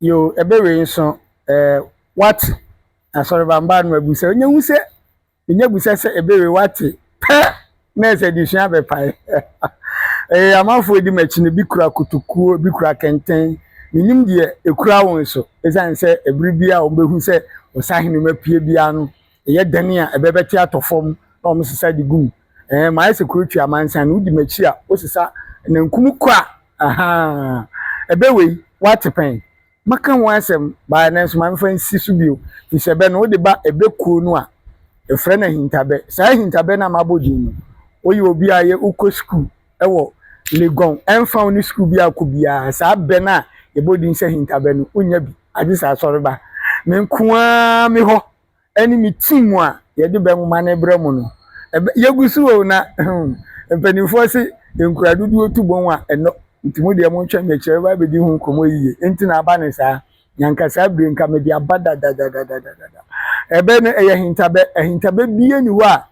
Yo, ebewe nso what asori bamba no abusa onye huse enye busa se ebewe what pe na se disua be pai amafo di machi ne bi kura kutukuo bi kura kenten minim de ekura won so ezan se ebiri bia o behu se osahene mapie bia no eye dane a ebebeti atofom na o msesa di gum ma ese kurutu amansan no di machi a osesa na nkum kwa aha ebewe what pen maka ho asem ba na so man fan si so bio fi sebe no de ba ebekuo no a efre na hintabe sa hintabe na mabodi no oyi obi aye uko school ewo legon emfa oni school bia ko bia sa be na ebodi nse hintabe no onya bi agisa asore ba me nkoa me ho eni mi team a ye de be nwoma na ebrɛ mu no yegusu o na mpanifo se enkura dudu otubon a eno ntimo de mo ntwa mekere ba be di hu komo yiye enti na aba ne sa nyanka sa bre nka me di abada da ebe ne hintabe bie ni wa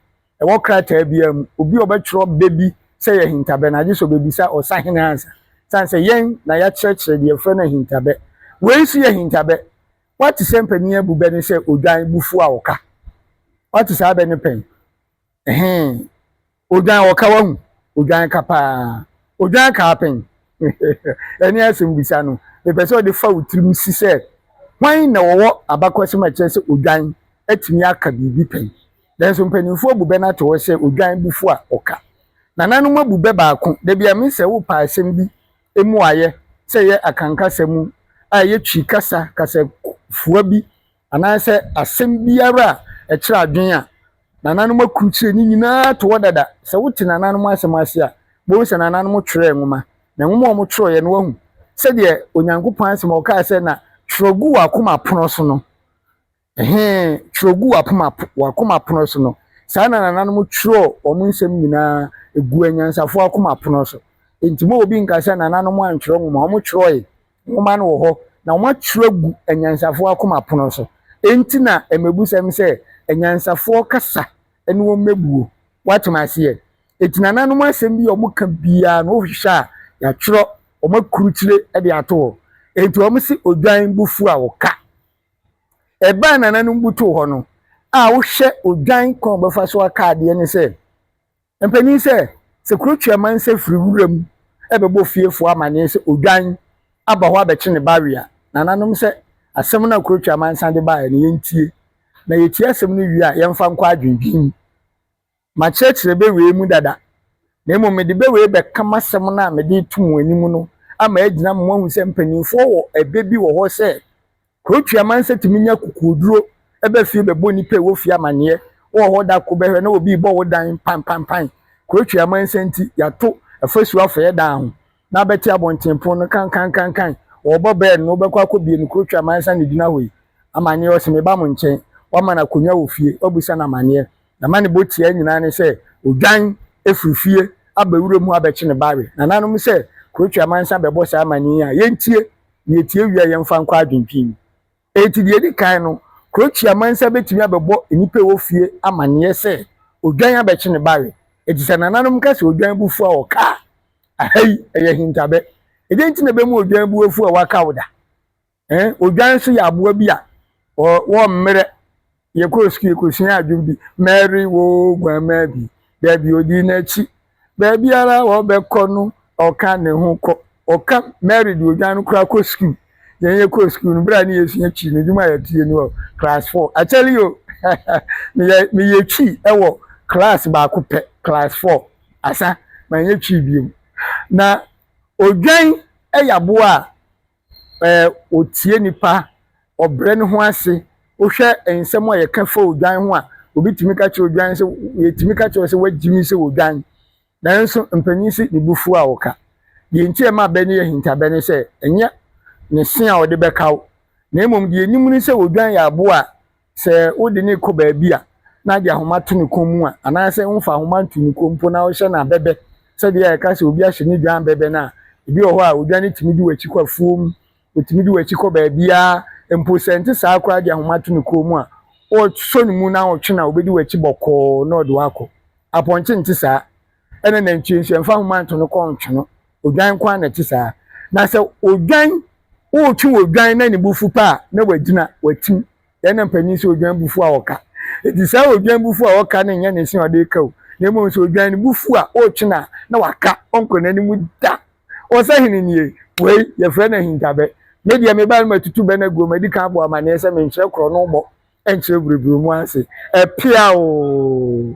e wo krata bia mu obi obetro bebi se ye hintabe na je so bebi sa osahene ansa san se yen na ya church de fre na hintabe we su ye hintabe what is empani abube ne se odwan bufu a woka what is abe ne pen odwan woka wahu odwan kapa odwan ka pen eni asem bisa no e pese o de fa utrim si se hwan na wo abakwase ma kire se odwan atimi aka bibi pen den so mpanimfo bube na to se odwan bufu a oka na nanu mabube baako de bia me se wo pa asem bi emu aye se ye akankasa mu a ye twi kasa fuwa bi ana se asem biara e kire adwen a na nanu makuchire ni nyina to wodada se wo ti na nanu asem ase a bo se na nanu twere nwoma na nwoma o mo twere ye no wahu se de onyankopon asem o ka se na trogu wakoma pono so no trogu wakoma pono so no saa na nananom twero o mo nsem nyina egu anyansafo akoma pono so entimo obi nka se nananom antwero nwoma o mo twero ye nwoma no wo ho na o ma twero gu anyansafo akoma pono so enti na emebusam se anyansafo kasa ene wo mebuo watumase ye enti nananom asem bi o mo ka bia no hwehwa ya twero o ma kurutire e de ato enti o mo si odwan bufu a woka eba nananum butu ho no a wo hye odwan kon befa so aka ade ne se empani se kurutwa man se firi wuram e bebo fiefo amane se odwan aba ho abeche ne barrier nananum se asem na kurutwa man san de ba ne yentie na yetie asem no wi a yemfa nkwa adwendwin ma church be we mu dada na emo me de be we be kama asem na me de tum anim no ama agina mo hu se mpanimfo wo ebebi wo ho se kurutwa man se timinya kukoduro ebe fie bebo nipa wo fie amane wo ho da ko behwe na obi bo wo dan pan kurutwa man se nti yato afasu afa dan na beti abontempo no kan wo bo be no be kwa akobie no kurutwa man se ne dina hoyi amane o se me ba mo nchen wo ma na konwa wo fie obusa na amane na mane botia nyina ne se odwan efurufie abawure mu abeche ne bare na nanom se kurutwa man se bebo sa amane a yentie ne tie wi a yemfa nkwa adwentwin eti de di kan no kurutwa man se betimi abebo enipa wo fie amane se odwan abeche ne bare eti se na nanom ka se odwan bufu a oka ahai eye hintabe enti na be mu odwan bufu a waka woda odwan so ya aboa bi a wo mmere ye ko ski ko sin adwum bi Mary wo gwama bi da bi odi na chi ba biara wo be kọ no oka ne ho kọ oka Mary di odwan kura ko ski ye ko ski no bra ni yesu chi ne dwuma ya tie no class 4 I tell you me ye chi ewo class ba ko pe class 4 asa ma ye chi bi na odwan eyabo a otie nipa obre ne ho ase wo hwɛ ensem a ye ka fa odwan ho a obi timi ka che odwan se ye timi ka che se wagimi se odwan nanso mpanyin se ne bufu a woka ye ntie ma ba ne ye hintabe ne se enya ne se a ode bekaw na emom de enim ne se odwan ya abo a se ode ne kɔ baabi a na de ahoma to ne komu a ana se mfa ahoma to ne kompo na wo hye na bebe se de ya ka se obi ahye ne dwan bebe na ebi wo ho a odwan ne timi di wachi kwa fuom otimi di wachi kɔ baabi a empo sente sa akwa de ahoma to ne komu a o so ne mu na wo twe na obedi wachi bɔkɔ na ɔde wakɔ aponche nti sa ene na ntwe mfa ahoma to ne kɔ ntwe no odwan kwa na ti sa na se odwan wo twi odwan na ne bufu pa na wagina watim na mpanyin so odwan bufu a woka edi sa odwan bufu a woka na nya ne sin ode ka o na mo so odwan ne bufu a o twi na waka onko na ni mu da o sa hini nie wei ye frɛ na hintabe me dia me ba ma tutu be na go ma di ka abo ama na se me nkyerɛ kro no bo enkyerɛ buruburu mu ase epia o